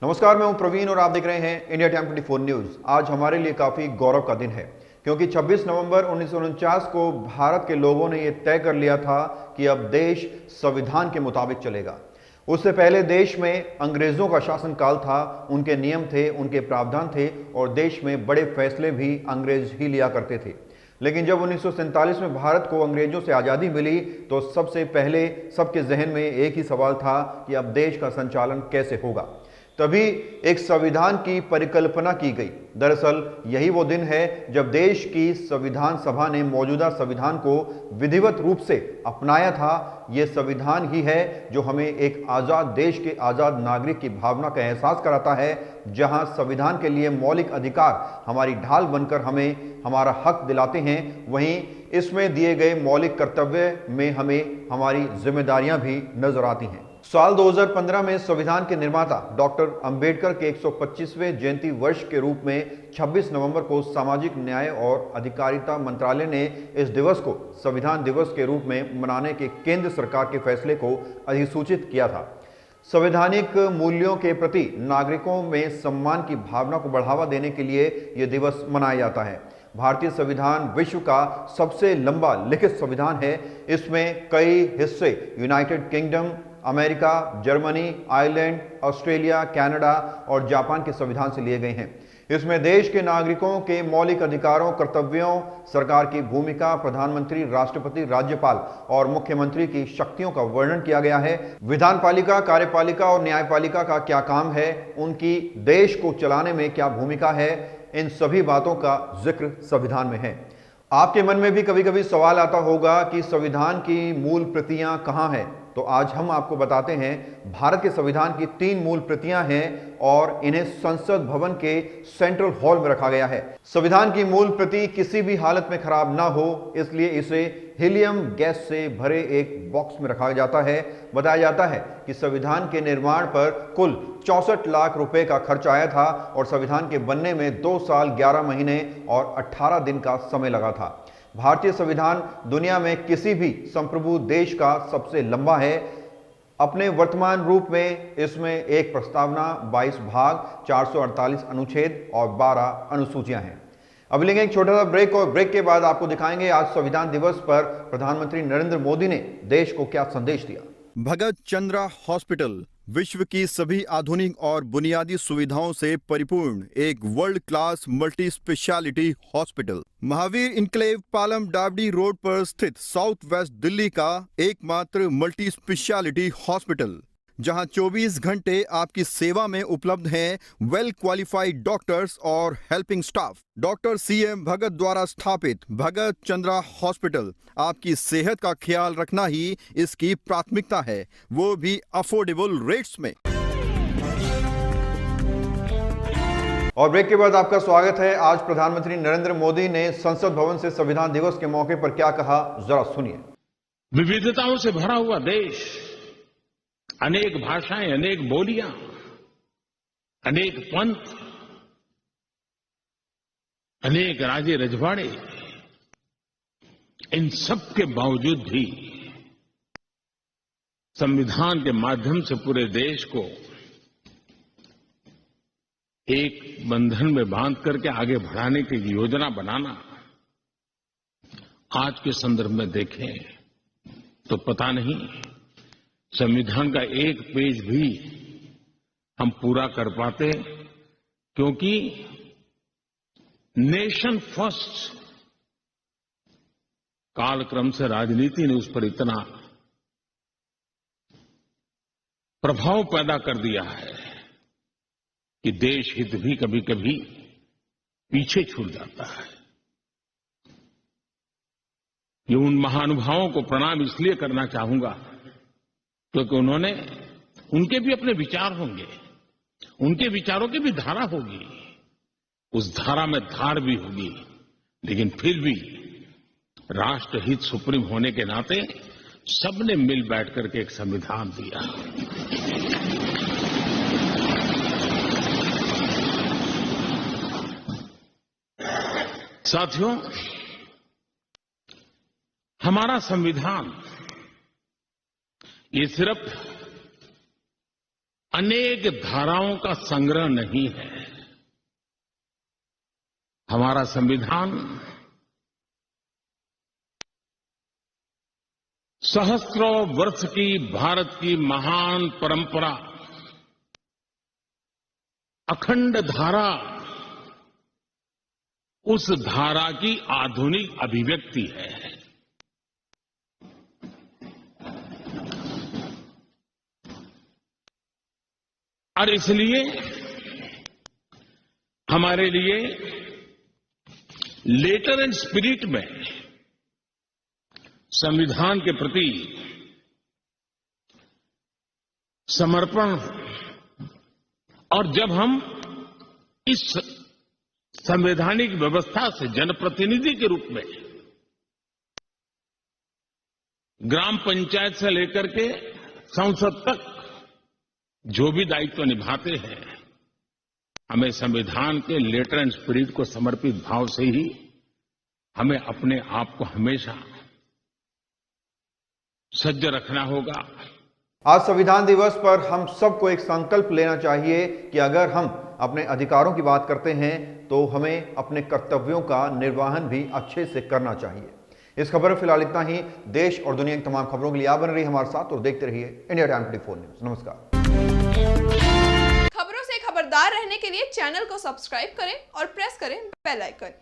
नमस्कार, मैं हूं प्रवीण और आप देख रहे हैं इंडिया टाइम 24 न्यूज। आज हमारे लिए काफी गौरव का दिन है क्योंकि 26 नवंबर 1949 को भारत के लोगों ने यह तय कर लिया था कि अब देश संविधान के मुताबिक चलेगा। उससे पहले देश में अंग्रेजों का शासनकाल था, उनके नियम थे, उनके प्रावधान थे और देश में बड़े फैसले भी अंग्रेज ही लिया करते थे। लेकिन जब 1947 में भारत को अंग्रेजों से आज़ादी मिली तो सबसे पहले सबके जहन में एक ही सवाल था कि अब देश का संचालन कैसे होगा। तभी एक संविधान की परिकल्पना की गई। दरअसल यही वो दिन है जब देश की संविधान सभा ने मौजूदा संविधान को विधिवत रूप से अपनाया था। ये संविधान ही है जो हमें एक आज़ाद देश के आज़ाद नागरिक की भावना का एहसास कराता है, जहां संविधान के लिए मौलिक अधिकार हमारी ढाल बनकर हमें हमारा हक दिलाते हैं, वहीं इसमें दिए गए मौलिक कर्तव्य में हमें हमारी जिम्मेदारियां भी नजर आती हैं। साल 2015 में संविधान के निर्माता डॉक्टर अंबेडकर के 125वें जयंती वर्ष के रूप में 26 नवंबर को सामाजिक न्याय और अधिकारिता मंत्रालय ने इस दिवस को संविधान दिवस के रूप में मनाने के केंद्र सरकार के फैसले को अधिसूचित किया था। संवैधानिक मूल्यों के प्रति नागरिकों में सम्मान की भावना को बढ़ावा देने के लिए यह दिवस मनाया जाता है। भारतीय संविधान विश्व का सबसे लंबा लिखित संविधान है। इसमें कई हिस्से United kingdom, America, Germany, Ireland, Australia, Canada और जापान के संविधान से लिए गए हैं। इसमें देश के नागरिकों के मौलिक अधिकारों, कर्तव्यों, सरकार की भूमिका, प्रधानमंत्री, राष्ट्रपति, राज्यपाल और मुख्यमंत्री की शक्तियों का वर्णन किया गया है। विधान पालिका, कार्यपालिका और न्यायपालिका का क्या काम है, उनकी देश को चलाने में क्या भूमिका है, इन सभी बातों का जिक्र संविधान में है। आपके मन में भी कभी कभी सवाल आता होगा कि संविधान की मूल प्रतियां कहां हैं, तो आज हम आपको बताते हैं। भारत के संविधान की 3 मूल प्रतियां हैं और इन्हें संसद भवन के सेंट्रल हॉल में रखा गया है। संविधान की मूल प्रति किसी भी हालत में खराब ना हो, इसलिए इसे हीलियम गैस से भरे एक बॉक्स में रखा जाता है। बताया जाता है कि संविधान के निर्माण पर कुल 64 लाख रुपए का खर्च आया था और संविधान के बनने में 2 साल 11 महीने और 18 दिन का समय लगा था। भारतीय संविधान दुनिया में किसी भी संप्रभु देश का सबसे लंबा है। अपने वर्तमान रूप में इसमें एक प्रस्तावना, 22 भाग, 448 अनुच्छेद और 12 अनुसूचियां हैं। अब लेंगे एक छोटा सा ब्रेक और ब्रेक के बाद आपको दिखाएंगे आज संविधान दिवस पर प्रधानमंत्री नरेंद्र मोदी ने देश को क्या संदेश दिया। भगत चंद्रा हॉस्पिटल विश्व की सभी आधुनिक और बुनियादी सुविधाओं से परिपूर्ण एक world class multi speciality hospital Mahavir enclave Palam डावडी रोड पर स्थित साउथ वेस्ट दिल्ली का एकमात्र मल्टी स्पेशलिटी हॉस्पिटल, जहां 24 घंटे आपकी सेवा में उपलब्ध हैं वेल क्वालिफाइड डॉक्टर्स और हेल्पिंग स्टाफ। डॉक्टर CM भगत द्वारा स्थापित भगत चंद्रा हॉस्पिटल आपकी सेहत का ख्याल रखना ही इसकी प्राथमिकता है, वो भी अफोर्डेबल रेट्स में। और ब्रेक के बाद आपका स्वागत है। आज प्रधानमंत्री नरेंद्र मोदी ने संसद भवन से संविधान दिवस के मौके पर क्या कहा, जरा सुनिए। विविधताओं से भरा हुआ देश, अनेक भाषाएं, अनेक बोलियां, अनेक पंथ, अनेक राजे रजवाड़े, इन सब के बावजूद भी संविधान के माध्यम से पूरे देश को एक बंधन में बांध करके आगे बढ़ाने की योजना बनाना, आज के संदर्भ में देखें तो पता नहीं संविधान का एक पेज भी हम पूरा कर पाते, क्योंकि नेशन फर्स्ट कालक्रम से राजनीति ने उस पर इतना प्रभाव पैदा कर दिया है कि देश हित भी कभी कभी पीछे छूट जाता है। ये उन महानुभावों को प्रणाम इसलिए करना चाहूंगा क्योंकि उनके भी अपने विचार होंगे, उनके विचारों की भी धारा होगी, उस धारा में धार भी होगी, लेकिन फिर भी राष्ट्रहित सुप्रीम होने के नाते सबने मिल बैठ करके एक संविधान दिया। साथियों, हमारा संविधान ये सिर्फ अनेक धाराओं का संग्रह नहीं है। हमारा संविधान सहस्त्रों वर्ष की भारत की महान परंपरा, अखंड धारा, उस धारा की आधुनिक अभिव्यक्ति है। और इसलिए हमारे लिए लेटर एंड स्पिरिट में संविधान के प्रति समर्पण, और जब हम इस संवैधानिक व्यवस्था से जनप्रतिनिधि के रूप में ग्राम पंचायत से लेकर के संसद तक जो भी दायित्व निभाते हैं, हमें संविधान के लेटर एंड स्पिरिट को समर्पित भाव से ही हमें अपने आप को हमेशा सज्ज रखना होगा। आज संविधान दिवस पर हम सबको एक संकल्प लेना चाहिए कि अगर हम अपने अधिकारों की बात करते हैं तो हमें अपने कर्तव्यों का निर्वहन भी अच्छे से करना चाहिए। इस खबर में फिलहाल इतना ही। देश और दुनिया की तमाम खबरों के लिए आप बन रही हमारे साथ और देखते रहिए इंडिया टाइम 24 न्यूज। नमस्कार। खबरों से खबरदार रहने के लिए चैनल को सब्सक्राइब करें और प्रेस करें बेल आइकन।